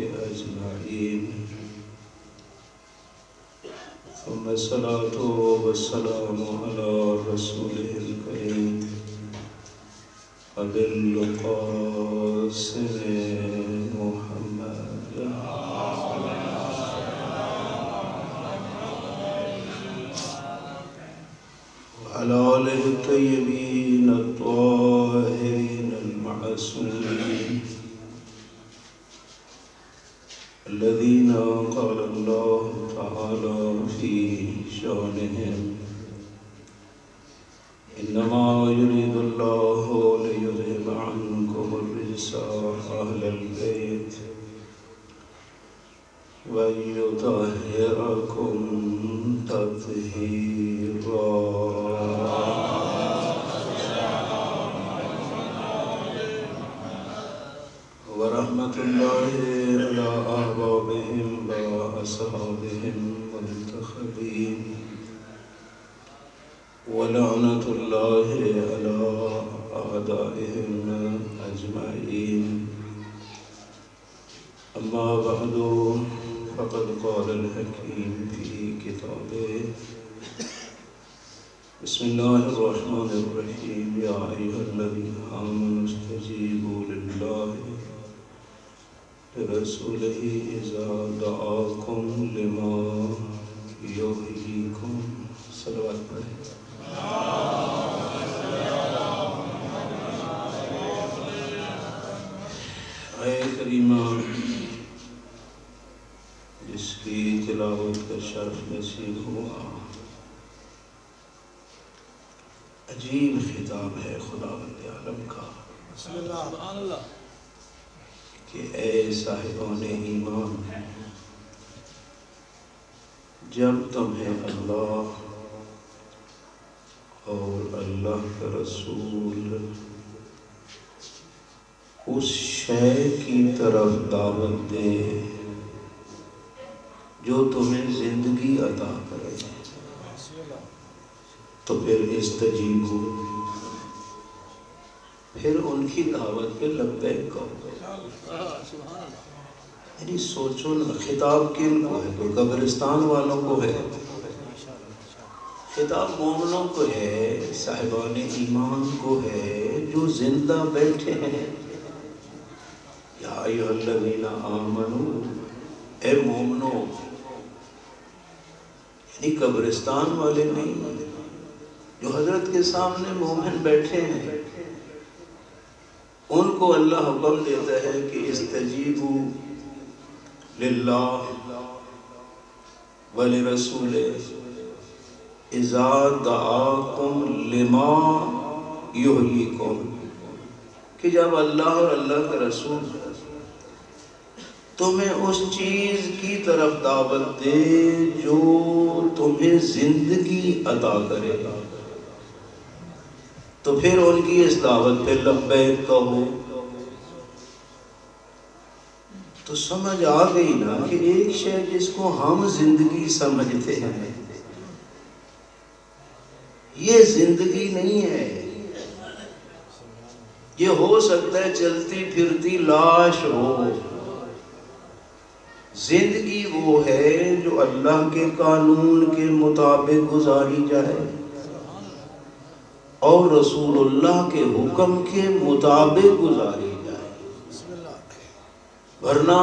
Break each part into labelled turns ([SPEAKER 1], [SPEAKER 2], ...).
[SPEAKER 1] أجمعين ثم الصلاة والسلام على رسوله الكريم أبي القاسم محمد وعلى آله الطيبين الطاهرين المعصومين الذين قال الله تعالى في شأنهم إنما يريد الله ليذهب عنكم الرجس أهل البيت ويطهركم تطهيرا ورحمة الله على أحبابهم وأصحابهم والمنتخبين ولعنة الله على أعدائهم أجمعين أما بعد فقد قال الحكيم في كتابه بسم الله الرحمن الرحيم يا أيها الذين آمنوا استجيبوا لله لرسوله إذا دعاكم لما يحييكم صلوات پڑھیں آیہ کریمہ جس کی تلاوت کا شرف نصیب ہوا عجیب خطاب ہے خداوند عالم کا سبحان اللہ کہ اے صاحبان ایمان جب تمہیں اللہ اور اللہ کا رسول اس شے کی طرف دعوت دے جو تمہیں زندگی عطا کرے تو پھر استجیبو پھر ان کی دعوت پہ لبیک کہو یعنی سوچو نا خطاب کن کو ہے تو قبرستان والوں کو ہے خطاب مومنوں کو ہے صاحبان ایمان کو ہے جو زندہ بیٹھے ہیں یا ایھا الذین آمنوا اے مومنوں یعنی قبرستان والے نہیں جو حضرت کے سامنے مومن بیٹھے ہیں ان کو اللہ حکم دیتا ہے کہ استجیبوا للہ ولرسولہ اذا دعاکم لما یحییکم کہ جب اللہ اور اللہ کا رسول تمہیں اس چیز کی طرف دعوت دے جو تمہیں زندگی عطا کرے گا تو پھر ان کی اس دعوت پہ لبیک کہو تو سمجھ آ گئی نا کہ ایک شے جس کو ہم زندگی سمجھتے ہیں یہ زندگی نہیں ہے یہ ہو سکتا ہے چلتی پھرتی لاش ہو زندگی وہ ہے جو اللہ کے قانون کے مطابق گزاری جائے اور رسول اللہ کے حکم کے مطابق گزاری جائے ورنہ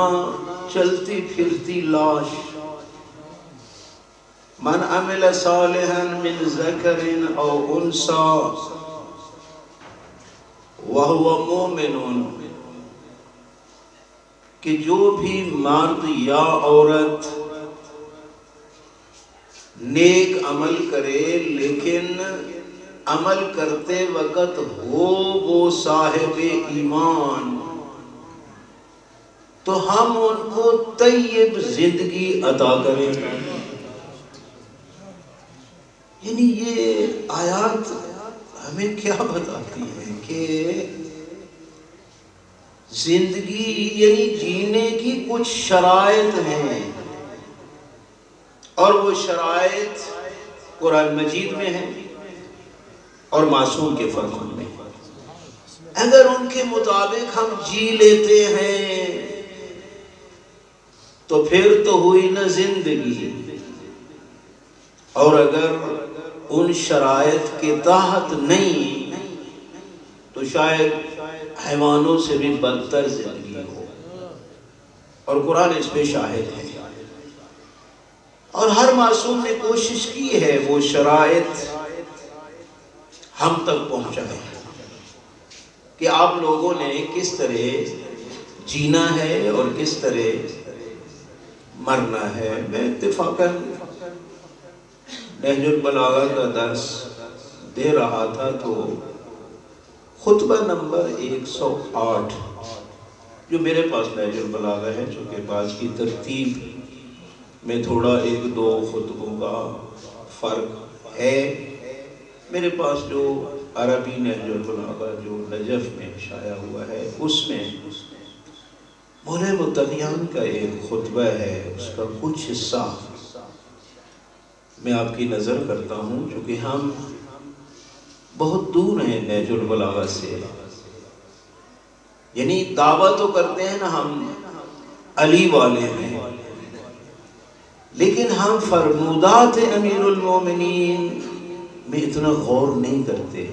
[SPEAKER 1] چلتی پھرتی لاش من عمل صالحا من ذکر او انثى وهو مؤمن کہ جو بھی مرد یا عورت نیک عمل کرے لیکن عمل کرتے وقت ہو وہ صاحب ایمان تو ہم ان کو طیب زندگی عطا کریں گے یعنی یہ آیات ہمیں کیا بتاتی ہے کہ زندگی یعنی جینے کی کچھ شرائط ہیں اور وہ شرائط قرآن مجید میں ہیں اور معصوم کے فرمان میں اگر ان کے مطابق ہم جی لیتے ہیں تو پھر تو ہوئی نہ زندگی، اور اگر ان شرائط کے تحت نہیں تو شاید حیوانوں سے بھی بدتر زندگی ہو، اور قرآن اس پہ شاہد ہے۔ اور ہر معصوم نے کوشش کی ہے وہ شرائط ہم تک پہنچائے کہ آپ لوگوں نے کس طرح جینا ہے اور کس طرح مرنا ہے۔ میں اتفاقاً نہج البلاغہ کا درس دے رہا تھا تو خطبہ نمبر 108 جو میرے پاس نہج البلاغہ ہے، چونکہ بعض کی ترتیب میں تھوڑا ایک دو خطبوں کا فرق ہے، میرے پاس جو عربی نہج البلاغہ جو نجف میں شائع ہوا ہے اس میں مولا متقیان کا ایک خطبہ ہے، اس کا کچھ حصہ میں آپ کی نظر کرتا ہوں، چونکہ ہم بہت دور ہیں نہج البلاغہ سے، یعنی دعویٰ تو کرتے ہیں نا ہم علی والے ہیں، لیکن ہم فرمودات امیر المومنین میں اتنا غور نہیں کرتے،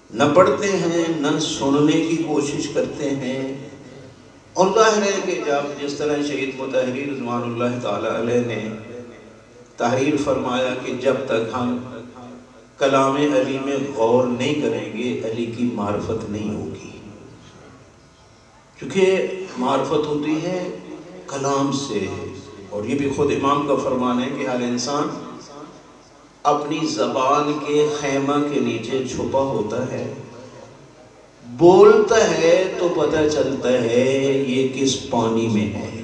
[SPEAKER 1] نہ پڑھتے ہیں نہ سننے کی کوشش کرتے ہیں۔ اور ظاہر ہے کہ جب جس طرح شہید مطہری رضوان اللہ تعالی علیہ نے تحریر فرمایا کہ جب تک ہم کلام علی میں غور نہیں کریں گے علی کی معرفت نہیں ہوگی، کیونکہ معرفت ہوتی ہے کلام سے، اور یہ بھی خود امام کا فرمان ہے کہ ہر انسان اپنی زبان کے خیمہ کے نیچے چھپا ہوتا ہے، بولتا ہے تو پتہ چلتا ہے یہ کس پانی میں ہے۔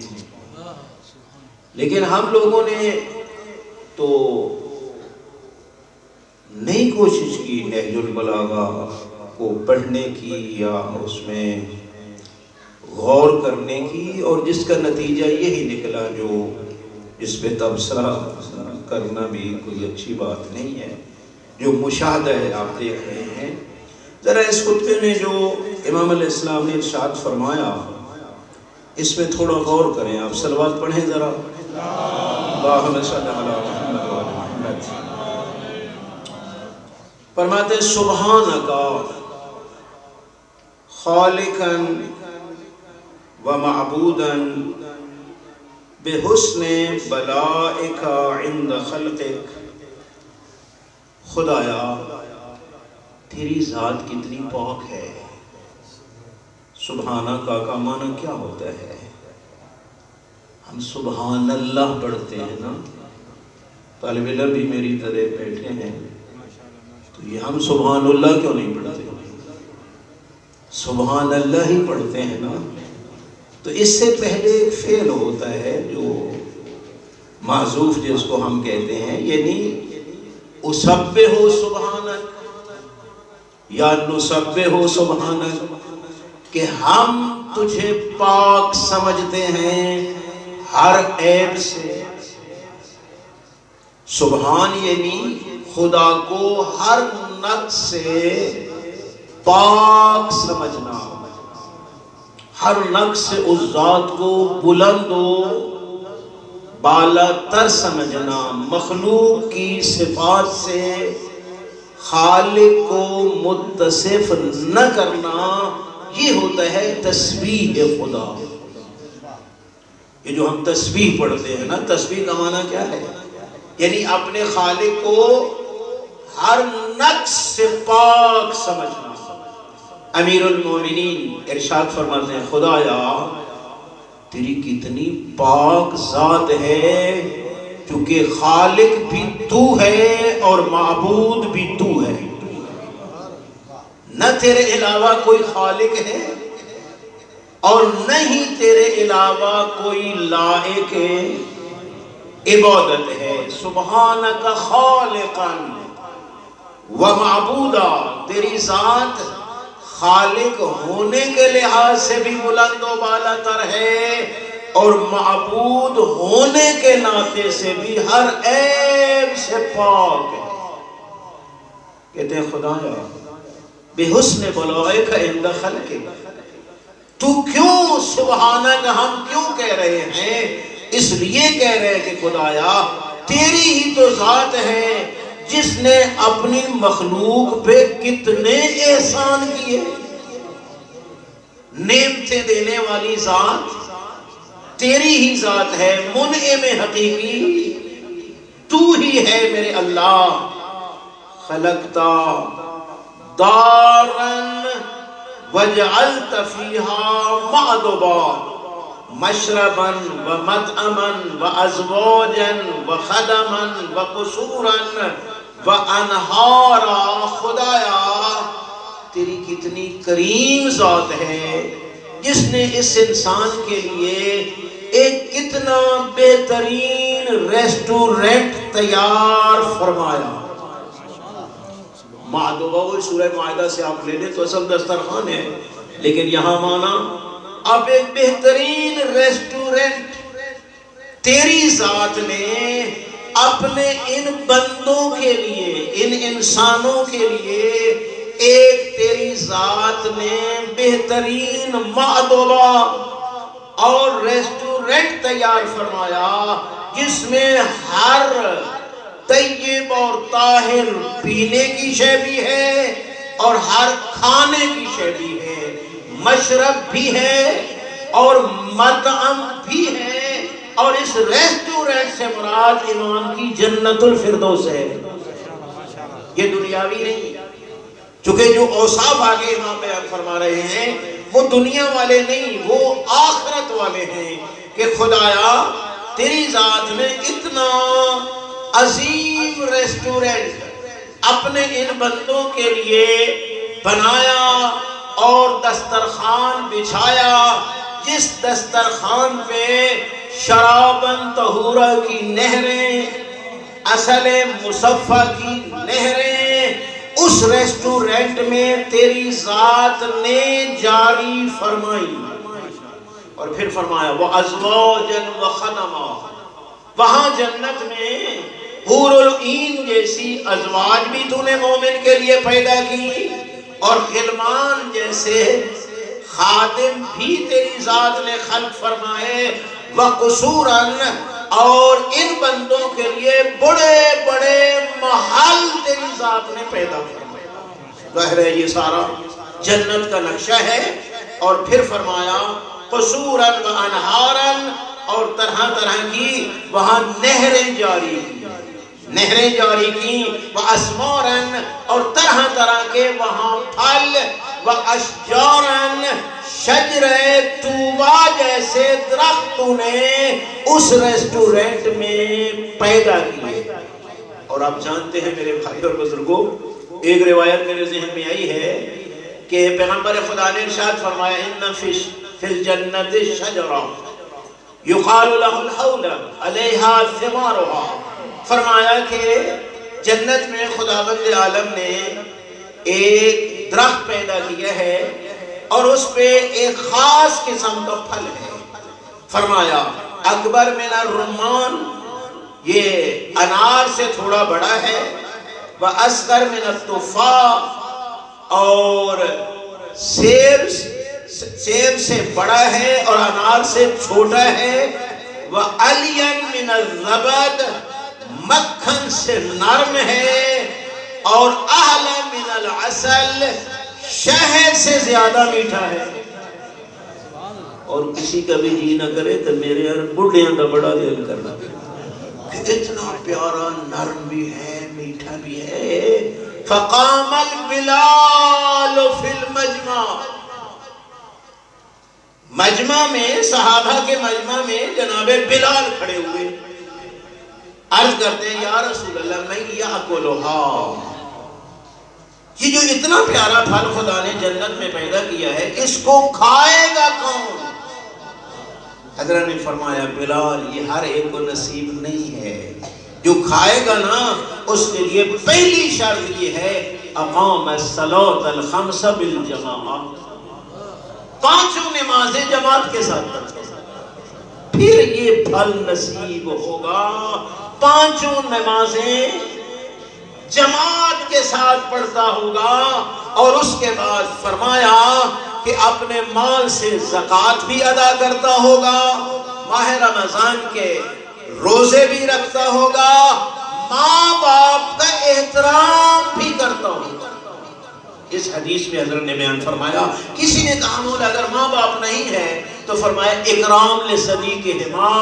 [SPEAKER 1] لیکن ہم لوگوں نے تو نہیں کوشش کی نہج البلاغہ کو پڑھنے کی یا اس میں غور کرنے کی، اور جس کا نتیجہ یہی نکلا جو اس پہ تبصرہ کرنا بھی کوئی اچھی بات نہیں ہے، جو مشاہدہ ہے آپ دیکھ رہے ہیں۔ ذرا اس خطبے میں جو امام علیہ السلام نے ارشاد فرمایا اس میں تھوڑا غور کریں، آپ صلوات پڑھیں ذرا، اللہم صلی علی محمد و محمد۔ فرماتے ہیں سبحانکا خالقا و معبودا بحسن بلائک عند خلقک، خدایا تیری ذات کتنی پاک ہے۔ سبحانکا کا معنی کیا ہوتا ہے؟ ہم سبحان اللہ پڑھتے ہیں نا، طالب علم بھی میری طرح بیٹھے ہیں تو یہ ہم سبحان اللہ کیوں نہیں پڑھتے؟ سبحان اللہ ہی پڑھتے ہیں نا۔ تو اس سے پہلے ایک فعل ہوتا ہے جو معذوف جس کو ہم کہتے ہیں، یعنی اسبح سبحانک یا نسبح سبحانک، کہ ہم تجھے پاک سمجھتے ہیں ہر عیب سے۔ سبحان یعنی خدا کو ہر نقص سے پاک سمجھنا، ہر نقص سے اس ذات کو بلند و بالا تر سمجھنا، مخلوق کی صفات سے خالق کو متصف نہ کرنا، یہ ہوتا ہے تسبیح خدا۔ یہ جو ہم تسبیح پڑھتے ہیں نا، تسبیح کا معنی کیا ہے؟ یعنی اپنے خالق کو ہر نقص سے پاک سمجھنا۔ امیر المومنین ارشاد فرماتے ہیں خدایا تیری کتنی پاک ذات ہے، چونکہ خالق بھی تو ہے اور معبود بھی تو ہے، نہ تیرے علاوہ کوئی خالق ہے اور نہ ہی تیرے علاوہ کوئی لائق عبادت ہے۔ سبحانک خالقا و معبودا، تیری ذات خالق ہونے کے لحاظ سے بھی بلند و بالا تر ہے اور معبود ہونے کے ناطے سے بھی ہر عیب سے پاک ہے۔ کہتے ہیں خدایا بحسن بلائک عند خلقک، تو کیوں سبحانک ہم کیوں کہہ رہے ہیں؟ اس لیے کہہ رہے ہیں کہ خدایا تیری ہی تو ذات ہے جس نے اپنی مخلوق پہ کتنے احسان کیے. نعمتیں دینے والی ذات تیری ہی ذات ہے، منعم حقیقی تو ہی ہے میرے اللہ. خلقتا دارن وجعلت فیہا معدبا مشربا ومطعما وازواجا وخدما وقصورا وانہارا. خدایا تیری کتنی کریم ذات ہے جس نے اس انسان کے لیے ایک کتنا بہترین ریسٹورنٹ تیار فرمایا. معدبہ سورہ معاہدہ سے آپ لے لیں تو اصل دسترخوان ہے، لیکن یہاں مانا اب ایک بہترین ریسٹورنٹ تیری ذات نے اپنے ان بندوں کے لیے، ان انسانوں کے لیے ایک تیری ذات نے بہترین معدبہ اور ریسٹورنٹ تیار فرمایا جس میں ہر طیب اور طاہر پینے کی شے بھی ہے اور ہر کھانے کی شے بھی ہے، مشرب بھی ہے اور مطعم بھی ہے. اور اس ریسٹورنٹ سے مراد ایمان کی جنت الفردوس ہے. یہ دنیاوی نہیں، چونکہ جو اوصاف آگے امام بیان فرما رہے ہیں وہ دنیا والے نہیں، وہ آخرت والے ہیں کہ خدایا تیری ذات نے اتنا عظیم ریسٹورنٹ اپنے ان بندوں کے لیے بنایا اور دسترخوان بچھایا، جس دسترخوان پہ شرابن طہورہ کی نہریں، اصل مصفہ کی نہریں اس ریسٹورنٹ میں تیری ذات نے جاری فرمائی. اور پھر فرمایا وَأَزْوَاجًا وَخَدَمًا. وہاں جنت میں حور العین جیسی ازواج بھی تو نے مومن کے لیے پیدا کی اور غلمان جیسے خادم بھی تیری ذات نے خلق فرمائے. وَقُصُورًا. اور ان بندوں کے لیے بڑے بڑے محل تیری ذات نے پیدا فرمایا. ظاہر ہے یہ سارا جنت کا نقشہ ہے. اور پھر فرمایا قصوراً وانہاراً. اور طرح طرح کی وہاں نہریں جاری کی، نہریں جاری کی. واسماراً. اور طرح طرح کے وہاں پھل. واشجاراً. شجر طوبہ جیسے درخت نے اس ریسٹورنٹ میں پیدا کیے. اور آپ جانتے ہیں میرے بھائی اور بزرگوں، ایک روایت میرے ذہن میں آئی ہے کہ پیغمبر خدا نے ارشاد فرمایا ان فی الجنت شجرہ یقال لہ الحول علیہا ثمارها. فرمایا کہ جنت میں خداوند عالم نے ایک درخت پیدا کیا ہے اور اس پہ ایک خاص قسم کا پھل ہے. فرمایا اکبر من الرمان، یہ انار سے تھوڑا بڑا ہے. وَأَصْغَرْ مِنَ التُّفَّاحِ. اور سیب سے بڑا ہے اور انار سے چھوٹا ہے. وَأَلْيَنْ مِنَ الزَّبَدِ. مکھن سے نرم ہے. اور أَحْلَى مِنَ الْعَسَلِ. شہد سے زیادہ میٹھا ہے. اور کسی کا بھی جی نہ کرے تو میرے یار بڑھیاں کا بڑا دل کرنا کہ اتنا پیارا نرم بھی ہے میٹھا بھی ہے. فقام البلال فی المجمع. مجمع میں، صحابہ کے مجمع میں جناب بلال کھڑے ہوئے، عرض کرتے ہیں یا رسول اللہ من یاکلھا. یہ جو اتنا پیارا پھل خدا نے جنت میں پیدا کیا ہے اس کو کھائے گا کون؟ حضرت نے فرمایا بلال یہ ہر ایک کو نصیب نہیں ہے. جو کھائے گا نا اس کے لیے پہلی شرط یہ ہے اقام الصلاۃ الخمس بالجماعہ. پانچوں نمازیں جماعت کے ساتھ پڑھتا ہے پھر یہ پھل نصیب ہوگا. پانچوں نمازیں جماعت کے ساتھ پڑھتا ہوگا. اور اس کے بعد فرمایا کہ کہ اپنے مال سے زکوٰۃ بھی ادا کرتا ہوگا، ماہ رمضان کے روزے بھی رکھتا ہوگا، ماں باپ کا احترام بھی کرتا ہوگا۔ اس حدیث میں حضرت نے بیان فرمایا، کسی نے کہا مولا اگر ماں باپ نہیں ہے تو فرمایا اکرام لصدیقہما،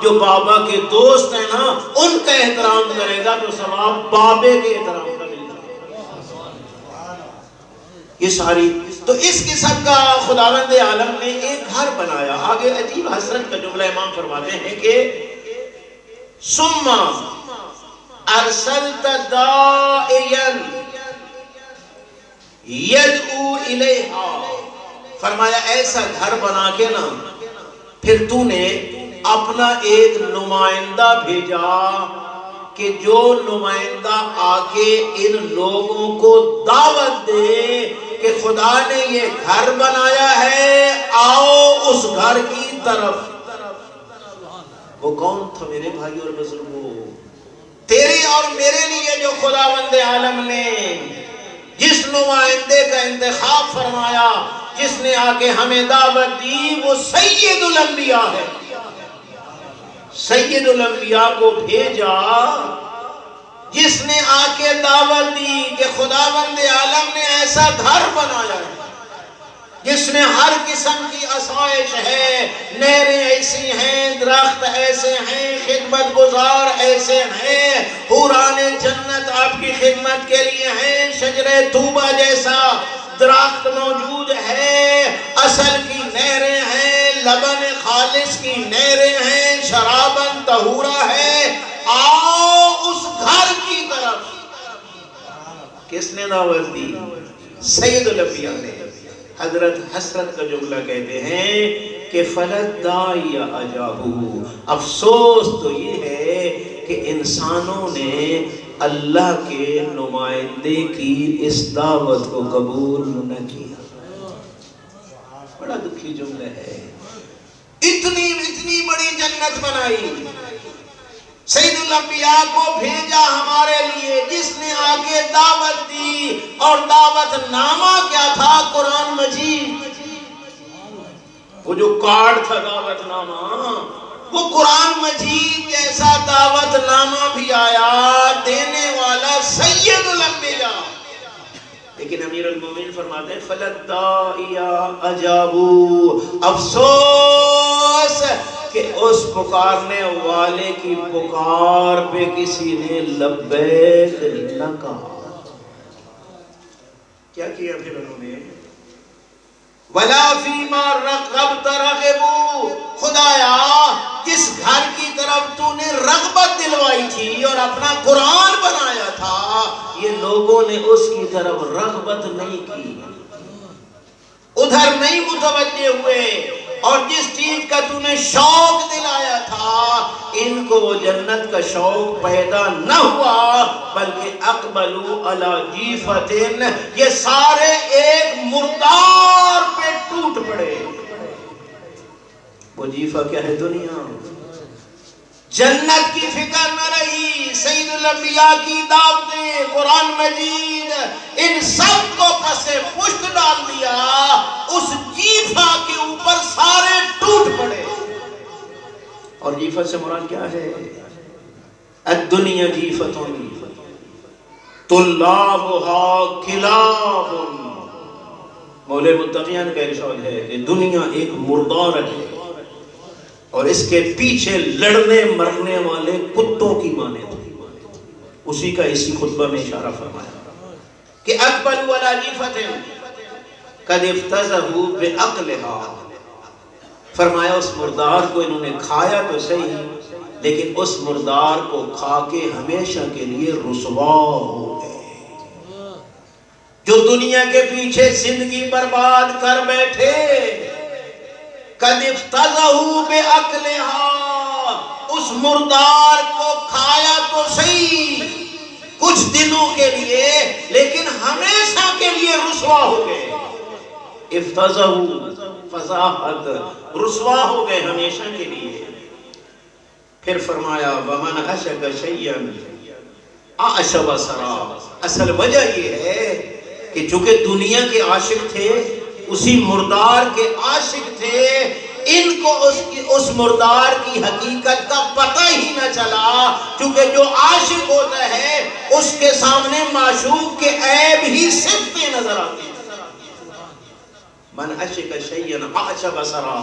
[SPEAKER 1] جو بابا کے دوست ہیں نا ان کا احترام کرے گا تو ثواب بابے کے احترام کا ملے گا۔ یہ ساری تو اس قسم کا خداوند عالم نے ایک گھر بنایا۔ آگے عجیب حسرت کا جملہ امام فرماتے ہیں کہ ثم ارسلت داعیا یدعو الیہا، فرمایا ایسا گھر بنا کے نا پھر تو نے اپنا ایک نمائندہ بھیجا کہ جو نمائندہ آ کے ان لوگوں کو دعوت دے کہ خدا نے یہ گھر بنایا ہے، آؤ اس گھر کی طرف۔ وہ کون تھا میرے بھائی اور بزرگوں؟ تیرے اور میرے لیے جو خداوند عالم نے جس نمائندے کا انتخاب فرمایا، جس نے آ کے ہمیں دعوت دی، وہ سید الانبیاء ہے۔ سید الانبیاء کو بھیجا جس نے آ کے دعوت دی کہ خداوند عالم نے ایسا گھر بنایا ہے جس میں ہر قسم کی آسائش ہے، نہریں ایسی ہیں، درخت ایسے ہیں، خدمت گزار ایسے ہیں، حوران جنت آپ کی خدمت کے لیے ہیں، شجر طوبہ جیسا درخت موجود ہے، اصل کی نہریں ہیں، لبن خالص کی نہریں ہیں، شرابن طہورا ہے، آؤ اس گھر کی طرف۔ کس نے دعوت دی؟ سید الانبیاء نے۔ حضرت حسرت کا جملہ کہتے ہیں کہ فلد داعی اجابو، افسوس تو یہ ہے کہ انسانوں نے اللہ کے نمائندے کی اس دعوت کو قبول نہ کیا۔ بڑا دکھی جملہ ہے۔ اتنی بڑی جنت بنائی، سید الانبیاء کو بھیجا ہمارے لیے، جس نے آگے دعوت دی، اور دعوت نامہ کیا تھا؟ قرآن مجید۔ وہ جو کارڈ تھا دعوت نامہ، وہ قرآن مجید جیسا دعوت نامہ بھی آیا، دینے والا سید الانبیاء۔ لیکن امیر المومنین فرماتے ہیں فلد داعی اجابو، افسوس کہ اس پکارنے والے کی پکار پہ کسی نے لبیک نہ کہا۔ کیا کیا پھر انہوں نے؟ وَلَا فِي مَا رَغَّبْتَ رَغِبُوا، خدایا جس گھر کی طرف تو نے رغبت دلوائی تھی اور اپنا قرآن بنایا تھا، یہ لوگوں نے اس کی طرف رغبت نہیں کی، ادھر نہیں متوجہ ہوئے، اور جس چیز کا تو نے شوق دلایا تھا ان کو وہ جنت کا شوق پیدا نہ ہوا، بلکہ اقبلوا علی جیفۃ، یہ سارے ایک مردار پہ ٹوٹ پڑے۔ وہ جیفہ کیا ہے؟ دنیا۔ جنت کی فکر نہ رہی، سید الانبیاء کی دعوتیں، قرآن مجید، ان سب کو پس پشت ڈال دیا، اس جیفہ کے اوپر سارے ٹوٹ پڑے۔ اور جیفہ سے مراد کیا ہے؟ الدنیا جیفۃ طلابها کلاب، مولے متقیان کا ارشاد ہے کہ دنیا ایک مردار ہے اور اس کے پیچھے لڑنے مرنے والے کتوں کی مانند تھی۔ اسی کا اسی خطبہ میں اشارہ فرمایا کہ اقبلوا علی جیفۃ قد افتضحوا بعقلها، فرمایا اس مردار کو انہوں نے کھایا تو صحیح، لیکن اس مردار کو کھا کے ہمیشہ کے لیے رسوا ہو گئے۔ جو دنیا کے پیچھے زندگی برباد کر بیٹھے، قد افتضحوا بعقلها، اس مردار کو کھایا تو صحیح کچھ دنوں کے لیے، لیکن ہمیشہ کے لیے رسوا ہو گئے۔ افتضحوا فضاحت، رسوا ہو گئے ہمیشہ کے لیے۔ پھر فرمایا وَمَنْ عَشَقَ شَيْئًا عَشَوَ سَرَا، اصل وجہ یہ ہے کہ چونکہ دنیا کے عاشق تھے اسی مردار کے عاشق تھے، ان کو اس مردار کی حقیقت کا پتہ ہی نہ چلا، کیونکہ جو عاشق ہوتا ہے اس کے سامنے معشوق کے عیب ہی صرفیں نظر آتے ہیں۔ من عشق شیئا اعش بصرا،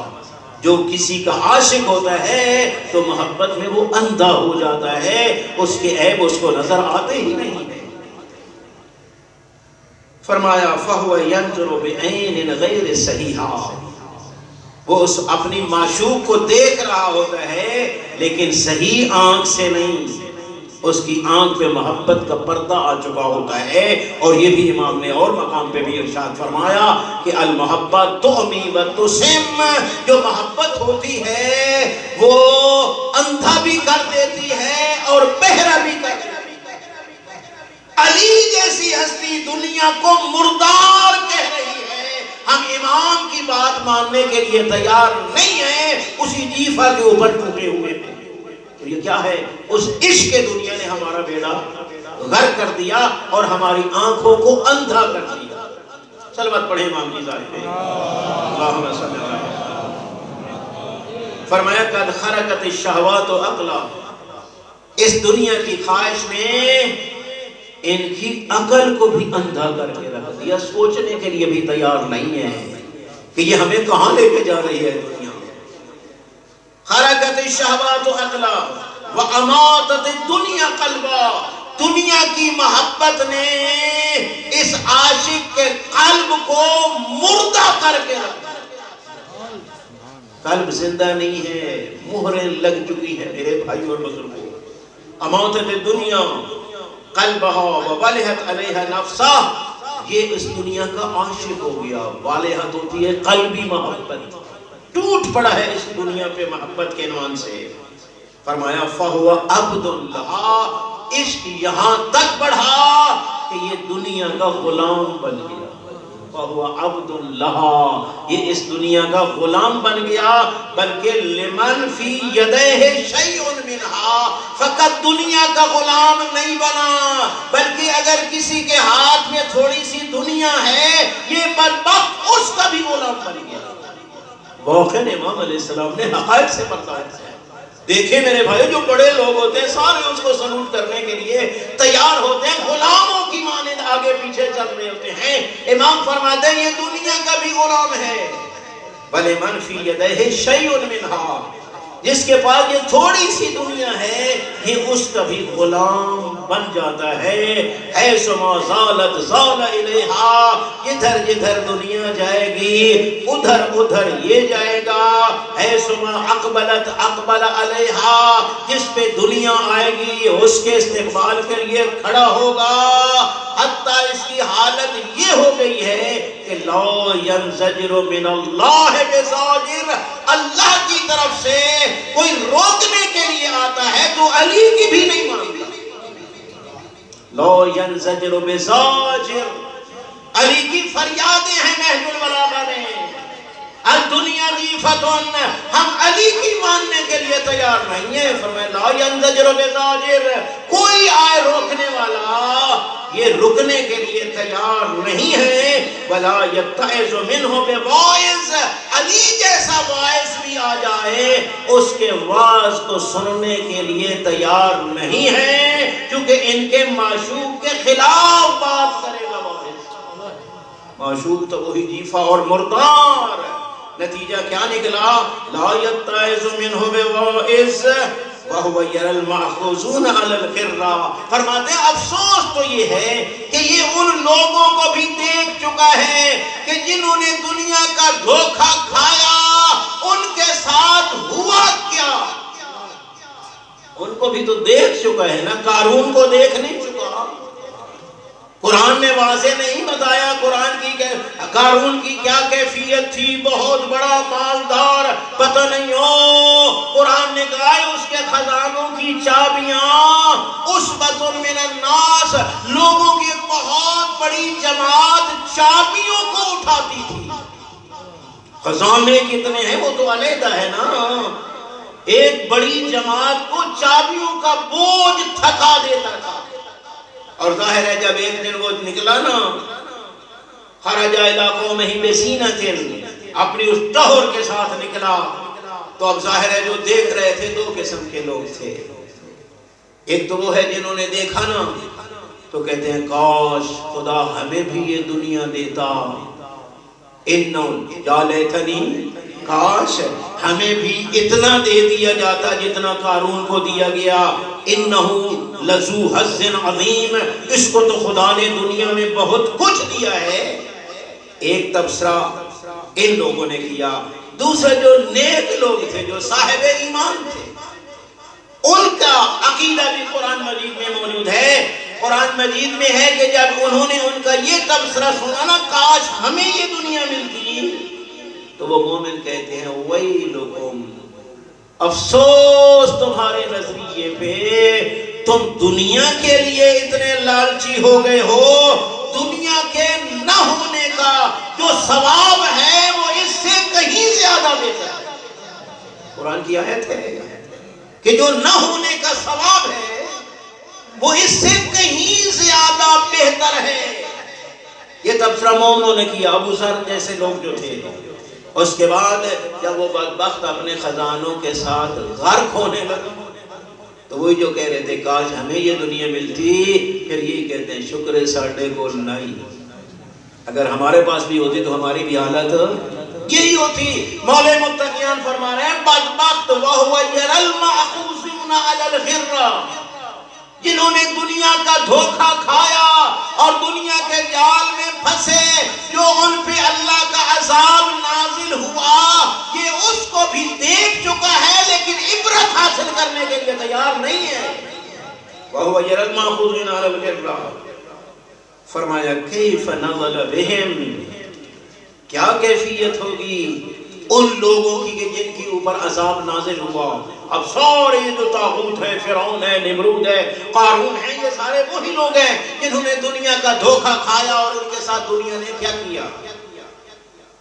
[SPEAKER 1] جو کسی کا عاشق ہوتا ہے تو محبت میں وہ اندھا ہو جاتا ہے، اس کے عیب اس کو نظر آتے ہی نہیں۔ فرمایا فَهُوَ يَنْظُرُ بِعَيْنٍ غَيْرِ صَحِيحَةٍ، وہ اس اپنی معشوق کو دیکھ رہا ہوتا ہے لیکن صحیح آنکھ سے نہیں، اس کی آنکھ پہ محبت کا پردہ آ چکا ہوتا ہے۔ اور یہ بھی امام نے اور مقام پہ بھی ارشاد فرمایا کہ المحبت تعمی و تسم، جو محبت ہوتی ہے وہ اندھا بھی کر دیتی ہے اور بہرا بھی کر دیتی ہے۔ علی جیسی ہستی دنیا کو مردار کہہ رہی ہے، ہم امام کی بات ماننے کے لیے تیار نہیں ہیں، اسی جیفا کے اوپر ٹوٹے ہوئے ہیں۔ تو یہ کیا ہے؟ اس عشق کے دنیا نے ہمارا بیڑا غرق کر دیا اور ہماری آنکھوں کو اندھا کر دیا۔ صلوات پڑھیں امام کی ذات پہ، اللہم صلی اللہ علیہ وسلم۔ فرمایا قد خرقت الشہوات عقلا، اس دنیا کی خواہش نے ان کی عقل کو بھی اندھا کر کے رکھ دیا، سوچنے کے لیے بھی تیار نہیں ہے کہ یہ ہمیں کہاں لے کے جا رہی ہے دنیا۔ خرقت الشہوات عقلا واماتت الدنیا قلبا، دنیا کی محبت نے اس عاشق کے قلب کو مردہ کر کے رکھ دیا، قلب زندہ نہیں ہے، مہریں لگ چکی ہے میرے بھائی اور بزرگوں۔ اماتت الدنیا قلبہا وولہت علیہا نفسہ، یہ اس دنیا کا عاشق ہو گیا۔ والہت ہوتی ہے قلبی محبت، ٹوٹ پڑا ہے اس دنیا پہ محبت کے عنوان سے۔ فرمایا فَهُوَ عَبْدٌ لَهَا، عشق یہاں تک بڑھا کہ یہ دنیا کا غلام بن گیا۔ فَهُوَ عَبْدٌ لَهَا، یہ اس دنیا کا غلام بن گیا، بلکہ لمن فی یدیہ شیء منہا، فقط دنیا کا غلام نہیں بنا، بلکہ اگر کسی کے ہاتھ میں تھوڑی سی دنیا ہے یہ بدبخت اس کا بھی غلام بن گیا۔ واقعاً امام علیہ السلام نے حقائق سے بتایا ہے۔ دیکھیں میرے بھائی، جو بڑے لوگ ہوتے ہیں سارے اس کو سلوٹ کرنے کے لیے تیار ہوتے ہیں، غلاموں کی مانند آگے پیچھے چل رہے ہوتے ہیں۔ امام فرماتے ہیں یہ دنیا کا بھی غلام ہے، وَلِمَنْ فِي يَدَيْهِ شَيْءٌ مِنْهَا، جس کے پاس یہ تھوڑی سی دنیا ہے یہ اس کا بھی غلام بن جاتا ہے۔ حیث ما زالت زال الیہا، جدھر جدھر دنیا جائے گی ادھر ادھر یہ جائے گا۔ حیث ما اقبلت اقبل علیہا، جس پہ دنیا آئے گی اس کے استقبال کے لیے کھڑا ہوگا، حتیٰ اس کی حالت یہ ہو گئی ہے کہ لا ینزجر من اللہ بزاجر، اللہ کی طرف سے کوئی روکنے کے لیے آتا ہے تو علی کی بھی نہیں مانتا۔ لا ینزجر بزاجر، علی کی فریادیں ہیں نہج البلاغہ میں، الدنیا ضیفتن، ہم علی کی ماننے کے لیے تیار نہیں ہیں۔ فرمایا لا ینزجر بزاجر، کوئی آئے روکنے والا یہ رکنے کے لیے تیار نہیں ہے۔ ولا یتعظ منہ بواعظ، علی جیسا واعظ بھی آ جائے اس کے واعظ کو سننے کے لیے تیار نہیں ہے، کیونکہ ان کے معشوق کے خلاف بات کرے گا واعظ۔ معشوق تو وہی جیفا اور مردار، نتیجہ کیا نکلا؟ لا یتعظ منہ بواعظ وَهُوَ يَرَى الْمَأْخُوذُونَ عَلَى الْقِرَّةِ، فرماتے ہیں افسوس تو یہ ہے کہ یہ ان لوگوں کو بھی دیکھ چکا ہے کہ جنہوں نے دنیا کا دھوکہ کھایا ان کے ساتھ ہوا کیا، ان کو بھی تو دیکھ چکا ہے نا، قارون کو دیکھ نہیں چکا؟ قرآن نے واضح نہیں بتایا قارون کی کیا کیفیت تھی، بہت بڑا مالدار، پتہ نہیں ہو قرآن نے کہا ہے اس کے خزانوں کی چابیاں عصبۃ من الناس، لوگوں کی ایک بہت بڑی جماعت چابیوں کو اٹھاتی تھی۔ خزانے کتنے ہیں وہ تو علیحدہ ہے نا، ایک بڑی جماعت کو چابیوں کا بوجھ تھکا دیتا تھا۔ اور ظاہر ہے جب ایک دن وہ نکلا نا خرج الی قومہ بزینۃ، اپنی اس ٹہر کے ساتھ نکلا. تو اب ظاہر ہے جو دیکھ رہے تھے دو قسم کے لوگ تھے. ایک تو وہ ہے جنہوں نے دیکھا نا تو کہتے ہیں کاش خدا ہمیں بھی یہ دنیا دیتا. یا لیتنی، کاش ہمیں بھی اتنا دے دیا جاتا جتنا قارون کو دیا گیا. انہ لذو حظ عظیم، اس کو تو خدا نے دنیا میں بہت کچھ دیا ہے. ایک تبصرہ ان لوگوں نے کیا. دوسرے جو نیک لوگ تھے، جو صاحب ایمان تھے، ان کا عقیدہ بھی قرآن مجید میں موجود ہے. قرآن مجید میں ہے کہ جب انہوں نے ان کا یہ تبصرہ سنا نا کاش ہمیں یہ دنیا ملتی، تو وہ مومن کہتے ہیں ویلکم، افسوس تمہارے نظریے پہ، تم دنیا کے لیے اتنے لالچی ہو گئے ہو. دنیا کے نہ ہونے کا جو ثواب ہے وہ اس سے کہیں زیادہ بہتر ہے. قرآن کی آیت ہے کہ جو نہ ہونے کا ثواب ہے وہ اس سے کہیں زیادہ بہتر ہے. یہ تبصرہ مومنوں نے کیا. ابو ذر جیسے لوگ جو تھے، اس کے بعد جب وہ بدبخت اپنے خزانوں کے ساتھ غرق ہونے لگے تو وہی جو کہہ رہے تھے کاش ہمیں یہ دنیا ملتی، پھر یہ کہتے ہیں شکر ساڈے کو نہیں، اگر ہمارے پاس بھی ہوتی تو ہماری بھی حالت یہی ہوتی. مولا متقیان فرما رہے ہیں بدبخت وَهُوَ يَرَى الْمَعْخُوذُونَ عَلَى الْغِرَّةِ، جنہوں نے دنیا کا دھوکہ کھایا اور دنیا کے جال میں پھنسے، جو ان پہ اللہ کا عذاب نازل ہوا یہ اس کو بھی دیکھ چکا ہے لیکن عبرت حاصل کرنے کے لیے تیار نہیں ہے. وَهُوَ يَرَى الْمَعْخُوذُونَ عَلَى الْغِرَّةِ، فرمایا کیف نزل بہم، کیا کیفیت ہوگی ان لوگوں کی کہ جن کے اوپر عذاب نازل ہوا. اب سارے جو طاغوت ہے، فرعون ہے، نمرود ہے، قارون ہے، یہ سارے وہی لوگ ہیں جنہوں نے دنیا کا دھوکہ کھایا اور ان کے ساتھ دنیا نے کیا کیا.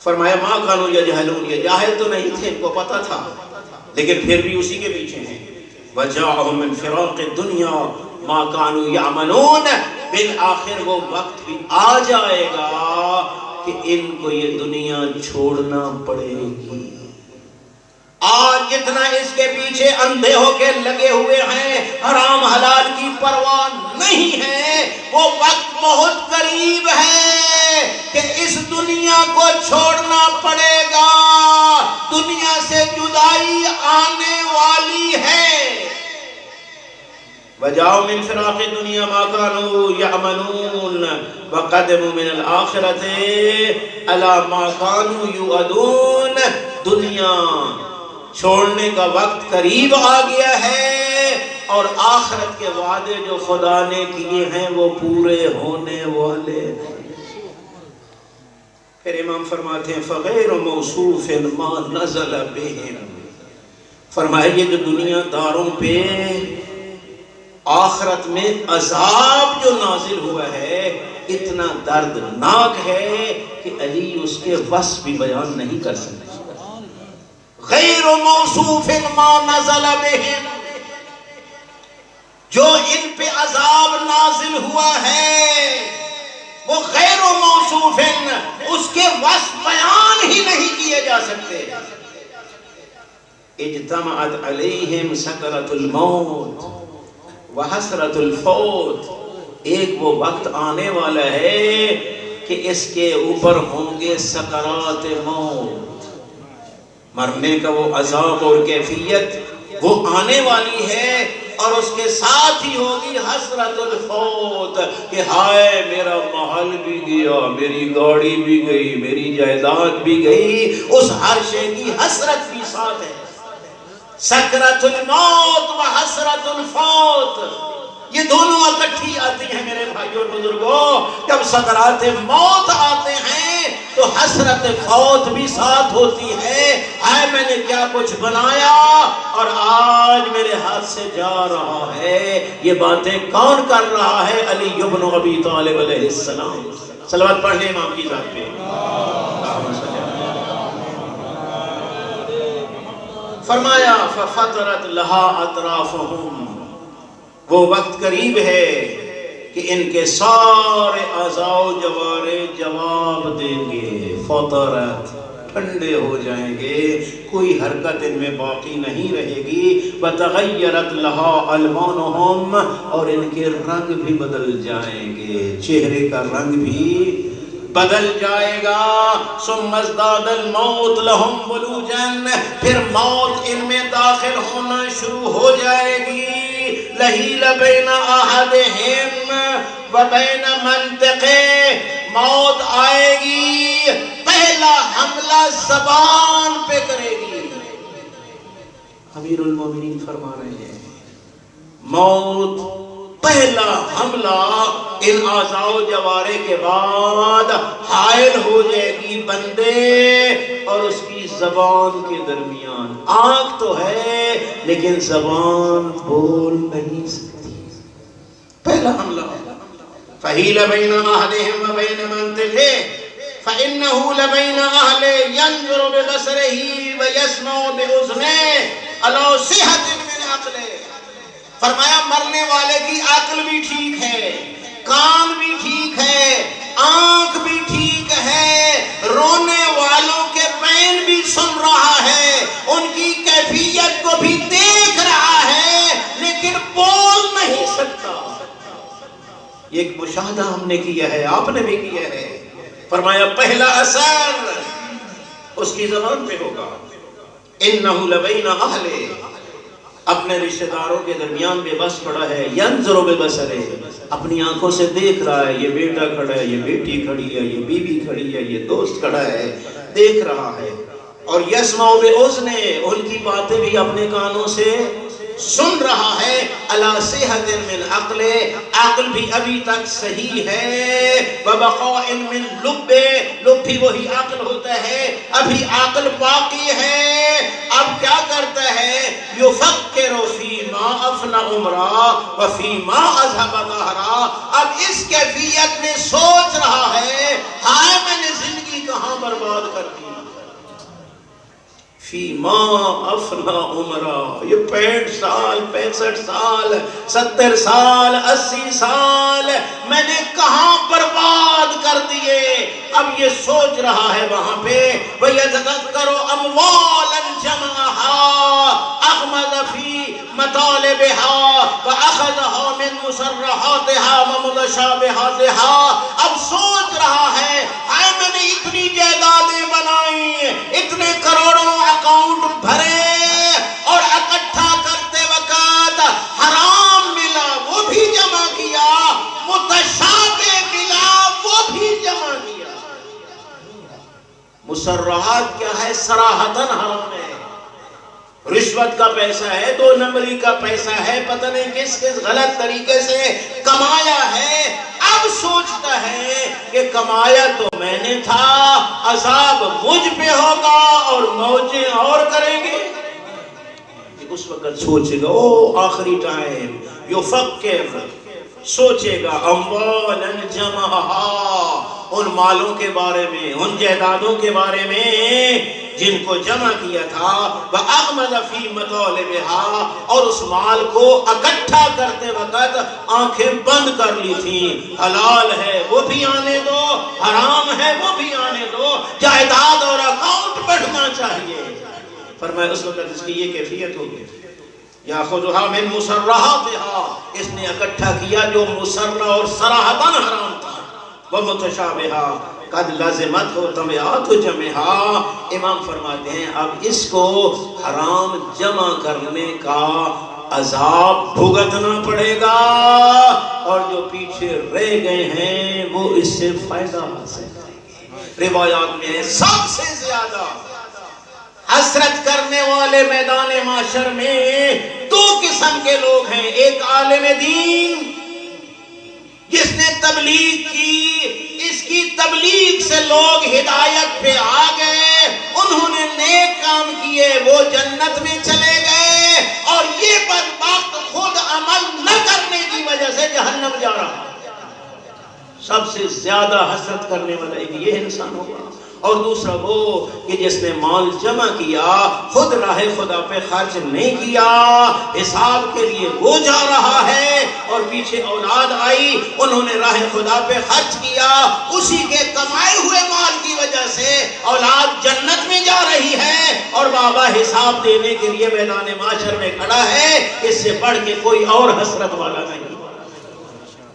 [SPEAKER 1] فرمایا ما کانوا یجہلون، یہ جاہل تو نہیں تھے، ان کو پتا تھا لیکن پھر بھی اسی کے پیچھے ہیں. وجاءہم من فراق الدنیا ما کانوا یعملون، بالآخر وہ وقت بھی آ جائے گا کہ ان کو یہ دنیا چھوڑنا پڑے گی. آج جتنا اس کے پیچھے اندھے ہو کے لگے ہوئے ہیں، حرام حلال کی پرواہ نہیں ہے، وہ وقت بہت قریب ہے کہ اس دنیا کو چھوڑنا پڑے گا. دنیا سے جدائی آنے والی ہے. وجاؤ من فراق الدنیا ما كانوا يعملون وقدموا من الآخرة على ما كانوا يوعدون. دنیا چھوڑنے کا وقت قریب آ گیا ہے اور آخرت کے وعدے جو خدا نے کیے ہیں وہ پورے ہونے والے ہیں. پھر امام فرماتے ہیں فغیر موصوف ما نزل بهم، فرمایا یہ جو دنیا داروں پہ آخرت میں عذاب جو نازل ہوا ہے اتنا دردناک ہے کہ علی اس کے وصف بھی بیان نہیں کر سکتے. غیر موصوف ما نزل بهم، جو ان پہ عذاب نازل ہوا ہے وہ غیر موصوف، اس کے وصف بیان ہی نہیں کیے جا سکتے. اجتمعت علیہم سکرۃ الموت وحسرۃ الفوت، ایک وہ وقت آنے والا ہے کہ اس کے اوپر ہوں گے سکرات موت، مرنے کا وہ عذاب اور کیفیت وہ آنے والی ہے، اور اس کے ساتھ ہی ہوگی حسرت الفوت کہ ہائے میرا محل بھی گیا، میری گاڑی بھی گئی، میری جائیداد بھی گئی. اس ہر شے کی حسرت بھی ساتھ ہے. سکرت الموت و حسرت الفوت، یہ دونوں اکٹھی آتی ہیں میرے بھائیوں بزرگوں. جب سکرات موت آتے ہیں تو حسرت فوت بھی ساتھ ہوتی ہے. ہائے میں نے کیا کچھ بنایا اور آج میرے ہاتھ سے جا رہا ہے. یہ باتیں کون کر رہا ہے؟ علی ابن ابی طالب علیہ السلام. صلوات پڑھ لیں امام کی ذات پہ. فرمایا ففترت لہا اطرافہم، وہ وقت قریب ہے کہ ان کے سارے اعضاء و جوارے جواب دیں گے، فطرت، ٹھنڈے ہو جائیں گے، کوئی حرکت ان میں باقی نہیں رہے گی۔ وَتَغَيَّرَتْ لَهَا أَلْوَانُهُمْ، اور ان کے رنگ بھی بدل جائیں گے، چہرے کا رنگ بھی بدل جائے گا۔ ثُمَّ ازْدَادَ الْمَوْتُ لَهُمْ وُلُوجًا، پھر موت ان میں داخل ہونا شروع ہو جائے گی۔ لَهِيلَ بَيْنَ أَحَدِهِمْ وَبَيْنَ مَنْطِقِهِ، موت آئے گی، پہلا حملہ زبان پہ کرے گی۔ امیر المومنین فرما رہے ہیں موت پہلا حملہ ان اعضاء و جوارے کے بعد حائل ہو جائے گی بندے اور اس کی زبان کے درمیان۔ آنکھ تو ہے لیکن زبان بول نہیں سکتی، پہلا حملہ۔ فَحِيلَ بَيْنَ أَهْلِهِمْ وَبَيْنَ مَنْطِقِهِ فَإِنَّهُ لَبَيْنَ أَهْلِ يَنْظُرُ بِبَصَرِهِ وَيَسْمَعُ بِأُذُنِهِ عَلَى صِحَةٍ مِّنْ عَقْلِهِ، فرمایا مرنے والے کی عقل بھی ٹھیک ہے، کان بھی ٹھیک ہے، آنکھ بھی ٹھیک ہے، رونے والوں کے پین بھی سن رہا ہے، ان کی کیفیت کو بھی دیکھ رہا ہے، لیکن بول نہیں سکتا۔ یہ ایک مشاہدہ ہم نے کیا ہے، آپ نے بھی کیا ہے۔ فرمایا پہلا اثر اس کی زبان پہ ہوگا۔ اِنَّهُ لَبَيْنَ أَهْلِ، اپنے رشتہ داروں کے درمیان بے بس پڑا ہے۔ يَنْظُرُ بِبَصَرِهِ، اپنی آنکھوں سے دیکھ رہا ہے، یہ بیٹا کھڑا ہے، یہ بیٹی کھڑی ہے، یہ بیوی کھڑی ہے، یہ دوست کھڑا ہے، دیکھ رہا ہے۔ اور يَسْمَعُ بِأُذْنِهِ، ان کی باتیں بھی اپنے کانوں سے سن رہا ہے۔ عَلَى صِحَةٍ مِّنْ عَقْلِ، عقل بھی ابھی تک صحیح ہے۔ وَبَقَاءٍ مِّنْ لُبِّ، لب بھی وہی عقل ہوتا ہے، ابھی عقل باقی ہے۔ اب کیا کرتا ہے؟ يُفَكِّرُ فِي مَا أَفْنَى عُمْرًا وَفِي مَا أَذْهَبَ ظَهْرًا، اب اس کیفیت میں سوچ رہا ہے ہائے میں نے زندگی کہاں برباد کر دی۔ فی ما افنا عمرہ، یہ 65 سال 65 سال 70 سال 80 سال میں نے کہاں برباد کر دیے۔ اب یہ سوچ رہا ہے وہاں پہ وَيَتَذَكَّرُ أَمْوَالًا جَمَعَهَا أَغْمَضَ فِي مَطَالِبِهَا وَأَخَذَهَا مِنْ مُسَرَّحَاتِهَا وَمُتَشَابِهَاتِهَا، اب سوچ رہا ہے ہائے میں نے اتنی جائیدادیں بنائی، اتنے کروڑوں اکاؤنٹ بھرے، اور اکٹھا کرتے وقت حرام ملا وہ بھی جمع کیا، متشابہ ملا وہ بھی جمع کیا۔ مسرحات کیا ہے؟ صراحتاً حرام ہے، رشوت کا پیسہ ہے، 2 نمبری کا پیسہ ہے، پتہ نہیں کس غلط طریقے سے کمایا ہے۔ اب سوچتا ہے کہ کمایا تو میں نے تھا، عذاب مجھ پہ ہوگا اور موجیں اور کریں گے۔ اس وقت سوچے گا، او آخری ٹائم، یفکر، سوچے گا اموالا جمعہا، ان مالوں کے بارے میں، ان جائیدادوں کے بارے میں جن کو جمع کیا تھا، وَأَغْمَدَ فِي مَطَالِبِهَا، اور اس مال کو اکٹھا کرتے وقت آنکھیں بند کر لی تھیں۔ حلال ہے وہ بھی آنے دو، حرام ہے وہ بھی آنے دو، جائیداد اور اکاؤنٹ بڑھنا چاہیے۔ فرمایا اس وقت اس کی یہ کیفیت ہوگی، یاخذھا من مسرحاتھا، اس نے اکٹھا کیا جو مسرح اور صراحتاً حرام تھا، ومتشابہا قد لازمت ہو طبیعات جمعہا، امام فرماتے ہیں اب اس کو حرام جمع کرنے کا عذاب بھگتنا پڑے گا، اور جو پیچھے رہ گئے ہیں وہ اس سے فائدہ حاصل کریں گے۔ روایات میں ہے سب سے زیادہ حسرت کرنے والے میدان معاشر میں 2 قسم کے لوگ ہیں، ایک عالم دین جس نے تبلیغ کی، اس کی تبلیغ سے لوگ ہدایت پہ آ گئے، انہوں نے نیک کام کیے، وہ جنت میں چلے گئے، اور یہ بدبخت خود عمل نہ کرنے کی وجہ سے جہنم جا رہا۔ سب سے زیادہ حسرت کرنے والا ایک یہ انسان ہوگا، اور دوسرا وہ کہ جس نے مال جمع کیا خود راہ خدا پہ خرچ نہیں کیا، حساب کے لیے وہ جا رہا ہے، اور پیچھے اولاد آئی انہوں نے راہ خدا پہ خرچ کیا، اسی کے کمائے ہوئے مال کی وجہ سے اولاد جنت میں جا رہی ہے، اور بابا حساب دینے کے لیے میدان معاشر میں کھڑا ہے۔ اس سے بڑھ کے کوئی اور حسرت والا نہیں۔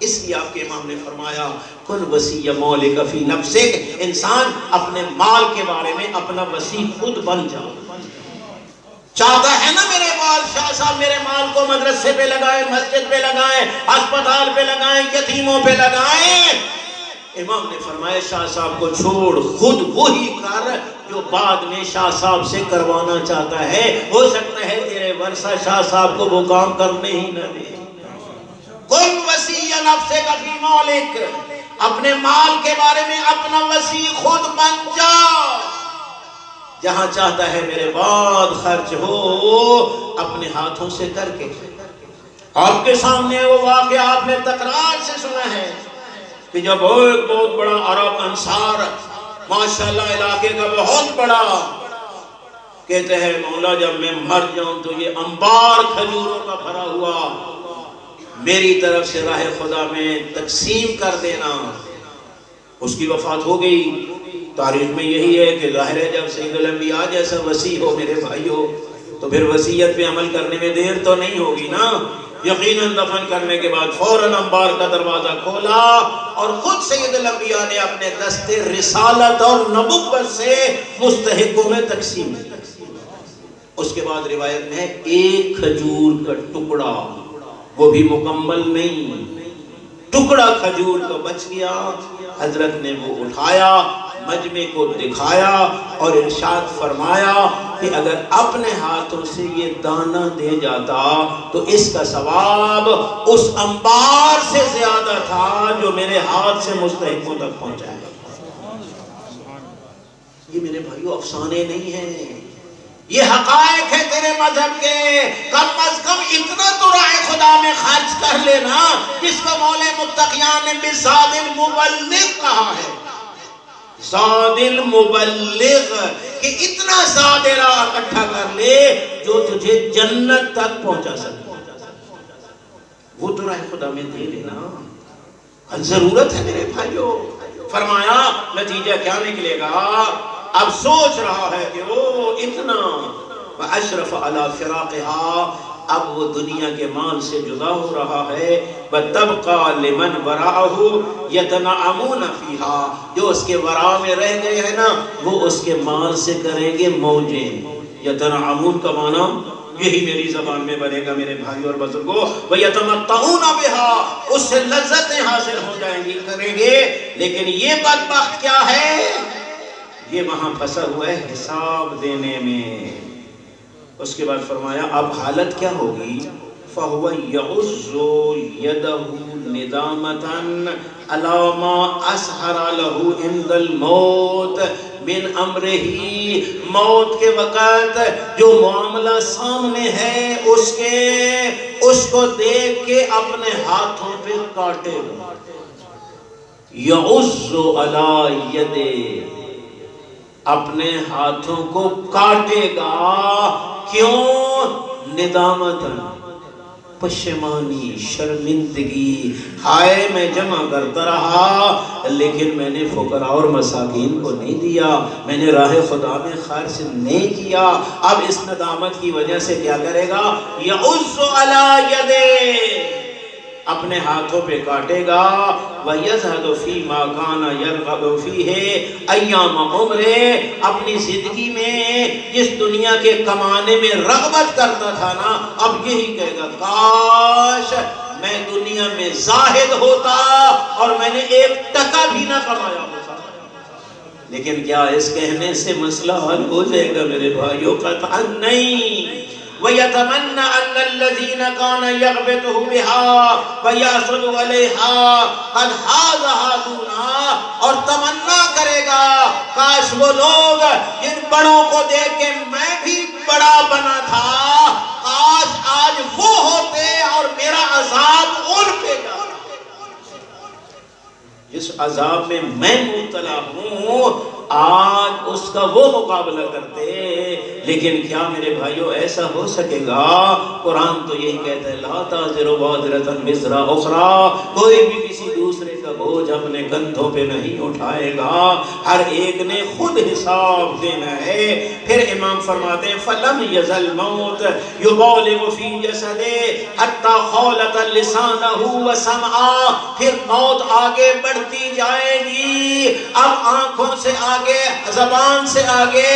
[SPEAKER 1] اس لیے آپ کے امام نے فرمایا کن وصی مولک فی نفسک، انسان اپنے مال کے بارے میں اپنا وصی خود بن جاؤ۔ چاہتا ہے نا میرے مال، شاہ صاحب میرے مال کو مدرسے پہ لگائیں، مسجد پہ لگائیں، ہسپتال پہ لگائیں، یتیموں پہ لگائیں۔ امام نے فرمایا شاہ صاحب کو چھوڑ، خود وہی کر جو بعد میں شاہ صاحب سے کروانا چاہتا ہے، ہو سکتا ہے تیرے ورثہ شاہ صاحب کو وہ کام کرنے ہی نہ دے۔ کن وصی نفسک فی مالک، اپنے مال کے بارے میں اپنا وصی خود بن جا۔ جہاں چاہتا ہے میرے بعد خرچ ہو اپنے ہاتھوں سے کر کے۔ آپ کے سامنے وہ واقعہ آپ نے تکرار سے سنا ہے کہ جب ایک بہت بڑا عرب انصار ماشاءاللہ علاقے کا بہت بڑا، کہتے ہیں مولا جب میں مر جاؤں تو یہ انبار کھجوروں کا بھرا ہوا میری طرف سے راہ خدا میں تقسیم کر دینا۔ اس کی وفات ہو گئی۔ تاریخ میں یہی ہے کہ ظاہر ہے جب سید الانبیاء جیسا وصی ہو میرے بھائیو تو پھر وصیت پہ عمل کرنے میں دیر تو نہیں ہوگی نا۔ یقیناً دفن کرنے کے بعد فوراً انبار کا دروازہ کھولا اور خود سید الانبیاء نے اپنے دستے رسالت اور نبوت سے مستحقوں میں تقسیم کی۔ اس کے بعد روایت میں ایک کھجور کا ٹکڑا، وہ بھی مکمل نہیں، ٹکڑا کھجور کا بچ گیا۔ حضرت نے وہ اٹھایا، مجمع کو دکھایا اور ارشاد فرمایا کہ اگر اپنے ہاتھوں سے یہ دانہ دے جاتا تو اس کا ثواب اس انبار سے زیادہ تھا جو میرے ہاتھ سے مستحقوں تک پہنچا ہے۔ یہ میرے بھائیو افسانے نہیں ہیں، یہ حقائق ہے تیرے مذہب کے۔ کم از کم اتنا تو راہ خدا میں خرچ کر لینا جس کو مولا متقیان نے بزاد المبلغ کہا ہے۔ زاد المبلغ، کہ اتنا زاد راہ اکٹھا کر لے جو تجھے جنت تک پہنچا سکے، وہ تو راہ خدا میں دے لینا، ضرورت ہے میرے بھائیو۔ فرمایا نتیجہ کیا نکلے گا؟ اب سوچ رہا ہے کہ وہ اتنا وَأَشْرَفَ عَلَى فِرَاقِهَا، اب وہ دنیا کے مال سے جدا ہو رہا ہے۔ وَتَبْقَى لِمَنْ وَرَاءَهُ يَتَنَعَمُونَ فِيهَا، جو اس کے ورا میں رہ گئے ہیں نا وہ اس کے مال سے کریں گے موجیں۔ یتنعمون کا معنی یہی میری زبان میں بنے گا میرے بھائی اور بزرگوں، وَيَتَمَتَّعُونَ بِهَا، اس سے لذتیں حاصل ہو جائیں گی، کریں گے۔ لیکن یہ بدبخت کیا ہے؟ یہ وہاں پھنسا ہوا ہے حساب دینے میں۔ اس کے بعد فرمایا اب حالت کیا ہوگی؟ فَهُوَ يَعُزُّ يَدَهُ نِدَامَةً عَلَى مَا أَسْحَرَ لَهُ عِنْدَ الْمَوْتِ مِنْ أَمْرِهِ، موت کے وقت جو معاملہ سامنے ہے اس کو دیکھ کے اپنے ہاتھوں پہ کاٹے گا۔ يَعُزُّ عَلَى يَدِهِ، اپنے ہاتھوں کو کاٹے گا۔ کیوں؟ ندامتاً، پشیمانی، شرمندگی، ہائے میں جمع کرتا رہا لیکن میں نے فقراء اور مساکین کو نہیں دیا، میں نے راہ خدا میں خرچ نہیں کیا۔ اب اس ندامت کی وجہ سے کیا کرے گا؟ یعز علی یدہ، اپنے ہاتھوں پہ کاٹے گا۔ وَيَزْهَدُ فِي مَا كَانَ يَرْغَبُ فِيهِ أَيَّامَ عُمْرِهِ، اپنی زندگی میں جس دنیا کے کمانے میں رغبت کرتا تھا نا، اب یہی کہے گا کاش میں دنیا میں زاہد ہوتا اور میں نے ایک ٹکا بھی نہ کمایا ہوتا۔ لیکن کیا اس کہنے سے مسئلہ حل ہو جائے گا میرے بھائیوں؟ قطعا نہیں۔ وَيَتَمَنَّ أَنَّ الَّذِينَ كَانَ يَغْبِطُهُ بِهَا وَيَحْسُدُ عَلَيْهَا قَدْ حَازَهَا دُونَهَا، اور تمنا کرے گا کاش وہ لوگ جن بڑوں کو دیکھ کے میں بھی بڑا بنا تھا، کاش آج وہ ہوتے اور میرا عذاب ان پہ جاتا۔ جس عذاب میں میں مبتلا ہوں آج اس کا وہ مقابلہ کرتے. لیکن کیا میرے بھائیوں ایسا ہو سکے گا؟ قرآن تو یہی کہتا ہے لا تزر وازرۃ وزر اخری، کوئی بھی کسی دوسرے کا بوجھ اپنے کندھوں پہ نہیں اٹھائے گا، ہر ایک نے خود حساب دینا ہے. پھر امام فرماتے ہیں فلم یزل موت یبالغ فی جسدہ حتی خالط لسانہ وسمعہ، پھر موت آگے بڑھتی جائے گی. اب آنکھوں سے آگے، زبان سے آگے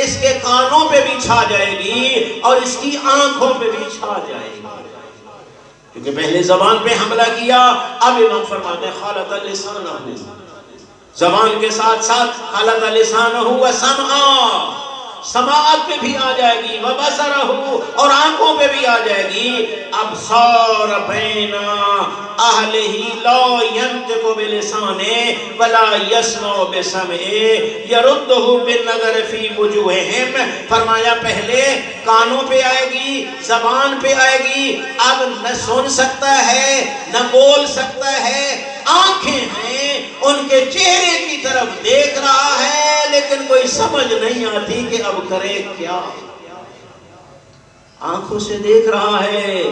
[SPEAKER 1] اس کے کانوں پہ بھی چھا جائے گی اور اس کی آنکھوں پہ بھی چھا جائے گی، کیونکہ پہلے زبان پہ حملہ کیا. اب امام فرماتے ہیں خالط لسانہ، زبان کے ساتھ ساتھ خالط لسانہ وسمعہ، سماعت پہ بھی آ جائے گی، وبصرہ، اور آنکھوں پہ بھی آ جائے گی. اب صار بین اہلہ لا ینطق بلسانہ ولا یسمع بسمعہ یردہ بالنظر فی وجوہہم. فرمایا پہلے کانوں پہ آئے گی، زبان پہ آئے گی، اب نہ سن سکتا ہے نہ بول سکتا ہے. آنکھیں ہیں، ان کے چہرے کی طرف دیکھ رہا ہے لیکن کوئی سمجھ نہیں آتی کہ اب کرے کیا. آنکھوں سے دیکھ رہا ہے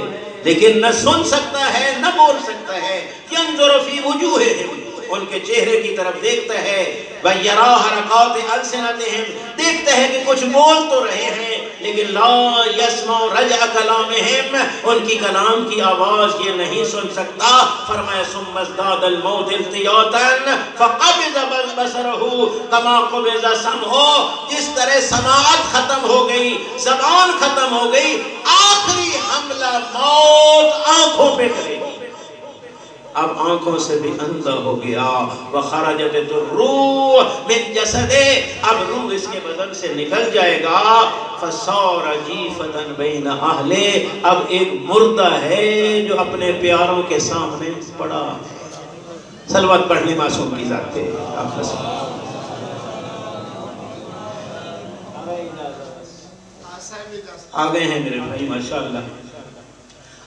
[SPEAKER 1] لیکن نہ سن سکتا ہے نہ بول سکتا ہے. ینظر فی وجوہہم، ان کے چہرے کی طرف دیکھتا ہے. وَيَرَا حَرَكَاتِ أَلْسِنَتِهِمْ، دیکھتا ہے کہ کچھ بول تو رہے ہیں لیکن لا يَسْمَعُ رَجْعَ كَلَامِهِمْ، ان کی کلام کی آواز یہ نہیں سن سکتا. فرمایا ثُمَّ ازْدَادَ الْمَوْتِ الْتِيَاطًا فَقَبِضَ بَصَرَهُ كَمَا قُبِضَ سَمْعُهُ. جس طرح سماعت ختم ہو گئی، زبان ختم ہو گئی، آخری حملہ موت آنکھوں پہ کرے گی. اب آنکھوں سے بھی اندھا ہو گیا. وَخَرَجَتِ الرُّوحُ مِن جَسَدِهِ، اب روح اس کے بدن سے نکل جائے گا. فَصَارَ جِيفَةً بَيْنَ أَهْلِهِ، اب ایک مردہ ہے جو اپنے پیاروں کے سامنے پڑا ہے. صلوات پڑھنے معصوم کی ذات پہ. آگئے ہیں میرے بھائی ماشاءاللہ.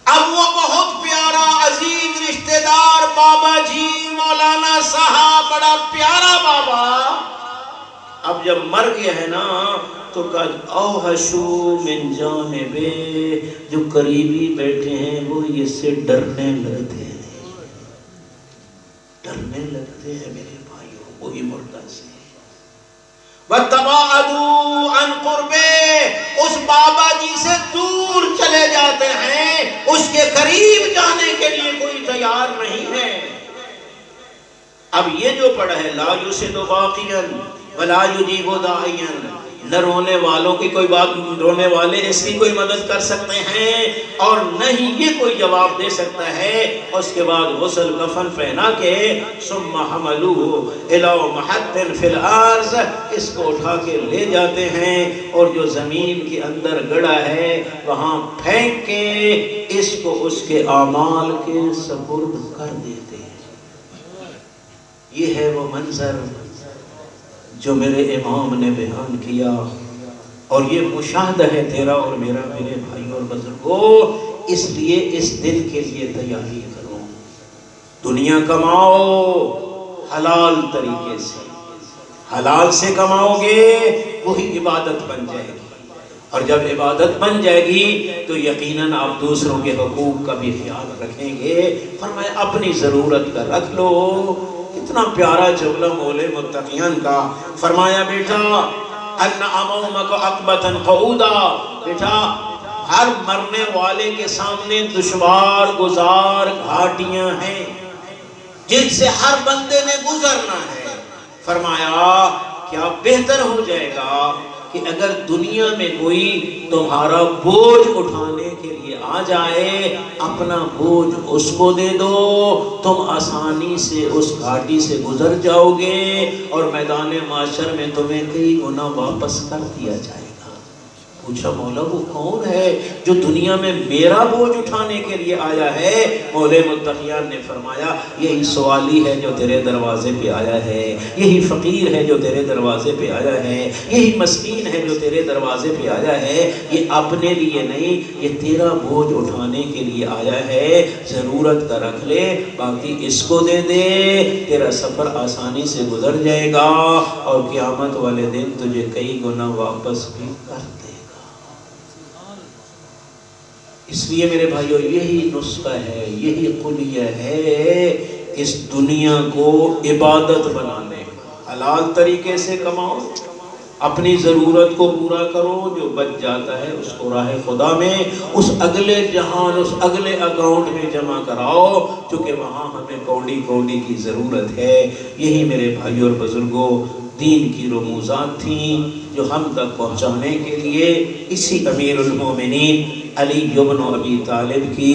[SPEAKER 1] اب وہ بہت پیارا عزیز رشتہ دار بابا جی مولانا صاحب، بڑا پیارا بابا، اب جب مر گیا ہے نا تو اوحشو من جانبے، جو قریبی بیٹھے ہیں وہ اس سے ڈرنے لگتے ہیں، ڈرنے لگتے ہیں میرے بھائیوں وہی مردہ سے. وَتَبَاعَدُوا عَنْ قُرْبِهِ، اس بابا جی سے دور چلے جاتے ہیں، اس کے قریب جانے کے لیے کوئی تیار نہیں ہے. اب یہ جو پڑھا ہے لا یُسِدُ بَاقِيًا وَلَا يُجِيبُ دَاعِيًا، نہ رونے والوں کی کوئی بات، رونے والے اس کی کوئی مدد کر سکتے ہیں اور نہ ہی یہ کوئی جواب دے سکتا ہے. اس کے بعد غسل کفن پہنا کے ثم حملوه الى محد فی الارض، اس کو اٹھا کے لے جاتے ہیں اور جو زمین کے اندر گڑا ہے وہاں پھینک کے اس کو اس کے اعمال کے سپرد کر دیتے ہیں. یہ ہے وہ منظر جو میرے امام نے بیان کیا، اور یہ مشاہدہ ہے تیرا اور میرا میرے بھائی اور بزرگوں. اس لیے اس دن کے لیے تیاری کرو. دنیا کماؤ حلال طریقے سے، حلال سے کماؤ گے وہی عبادت بن جائے گی، اور جب عبادت بن جائے گی تو یقیناً آپ دوسروں کے حقوق کا بھی خیال رکھیں گے. فرمایا اپنی ضرورت کا رکھ لو. اتنا پیارا جملہ مولے متقیان کا. فرمایا بیٹا ان امامک عقبۃ قعودا، بیٹا ہر مرنے والے کے سامنے دشوار گزار گھاٹیاں ہیں جن سے ہر بندے نے گزرنا ہے. فرمایا کیا بہتر ہو جائے گا کہ اگر دنیا میں کوئی تمہارا بوجھ اٹھانے کے لیے آ جائے، اپنا بوجھ اس کو دے دو، تم آسانی سے اس گھاٹی سے گزر جاؤ گے اور میدان معاشر میں تمہیں کئی گنا واپس کر دیا جائے گا. پوچھا مولا وہ کون ہے جو دنیا میں میرا بوجھ اٹھانے کے لیے آیا ہے؟ مولا متقیان نے فرمایا یہی سوالی ہے جو تیرے دروازے پہ آیا ہے، یہی فقیر ہے جو تیرے دروازے پہ آیا ہے، یہی مسکین ہے جو تیرے دروازے پہ آیا ہے۔ یہ اپنے لیے نہیں، یہ تیرا بوجھ اٹھانے کے لیے آیا ہے۔ ضرورت کا رکھ لے، باقی اس کو دے دے، تیرا سفر آسانی سے گزر جائے گا اور قیامت والے دن تجھے کئی گنا واپس بھی کر دے۔ اس لیے میرے بھائیو یہی نسخہ ہے، یہی قلیہ ہے اس دنیا کو عبادت بنانے کا۔ حلال طریقے سے کماؤ، اپنی ضرورت کو پورا کرو، جو بچ جاتا ہے اس کو راہ خدا میں، اس اگلے جہان، اس اگلے اکاؤنٹ میں جمع کراؤ، چونکہ وہاں ہمیں کوڑی کوڑی کی ضرورت ہے۔ یہی میرے بھائیو اور بزرگوں دین کی رموزات تھیں جو ہم تک پہنچانے کے لیے اسی امیر المومنین علی بن ابی طالب کی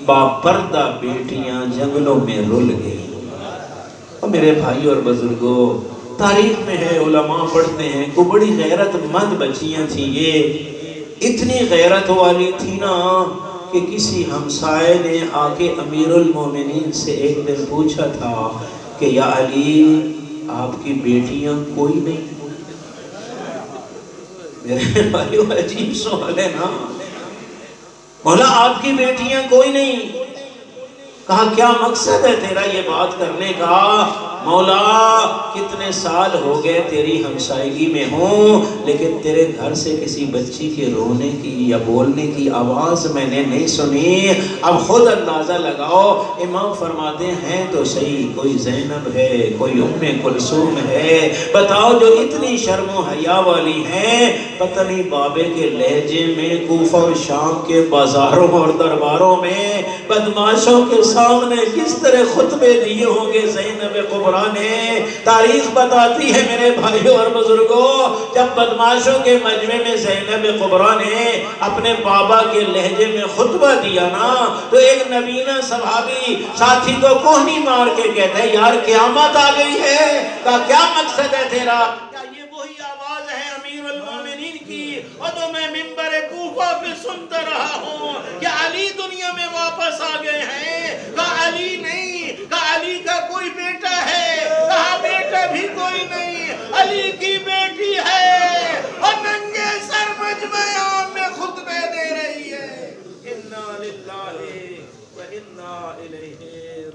[SPEAKER 1] باپردہ بیٹیاں جنگلوں میں رل گئی۔ اور میرے بھائی اور بزرگوں تاریخ میں ہے، علماء پڑھتے ہیں کہ بڑی غیرت مند بچیاں تھیں، یہ اتنی غیرت والی تھی نا کہ کسی ہمسائے نے آ کے امیر المومنین سے ایک دن پوچھا تھا کہ یا علی آپ کی بیٹیاں کوئی نہیں؟ میرے بھائیو عجیب سوال ہے نا، مولا آپ کی بیٹیاں کوئی نہیں؟ کہا کیا مقصد ہے تیرا یہ بات کرنے کا؟ مولا کتنے سال ہو گئے تیری ہمسائیگی میں ہوں، لیکن تیرے گھر سے کسی بچی کے رونے کی یا بولنے کی آواز میں نے نہیں سنی۔ اب خود اندازہ لگاؤ، امام فرماتے ہیں تو صحیح، کوئی زینب ہے، کوئی ام کلثوم ہے، بتاؤ جو اتنی شرم و حیا والی ہیں، پتہ نہیں بابے کے لہجے میں کوفہ اور شام کے بازاروں اور درباروں میں بدماشوں کے سامنے کس طرح خطبے دیے ہوں گے زینب کبریٰ نے۔ تاریخ بتاتی ہے میرے بھائیوں اور بزرگوں، جب بدماشوں کے مجمع میں زینب کبریٰ نے اپنے بابا کے لہجے میں خطبہ دیا نا، تو ایک نبینہ صحابی ساتھی کو کوہنی مار کے کہتا ہے یار قیامت آ گئی ہے، کیا مقصد ہے تیرا؟ کیا یہ وہی آواز ہے امیر المومنین کی اور تو میں منبر کوفہ پہ سنتا رہا ہوں کہ علی دنیا میں واپس آ گئے ہیں؟ کہا علی نہیں، کہا علی کا کوئی بیٹا ہے، کہا بیٹا بھی کوئی نہیں، علی کی بیٹی ہے اور ننگے سر مجمع عام میں خطبے دے رہی ہے۔ انا للہ و انا الیہ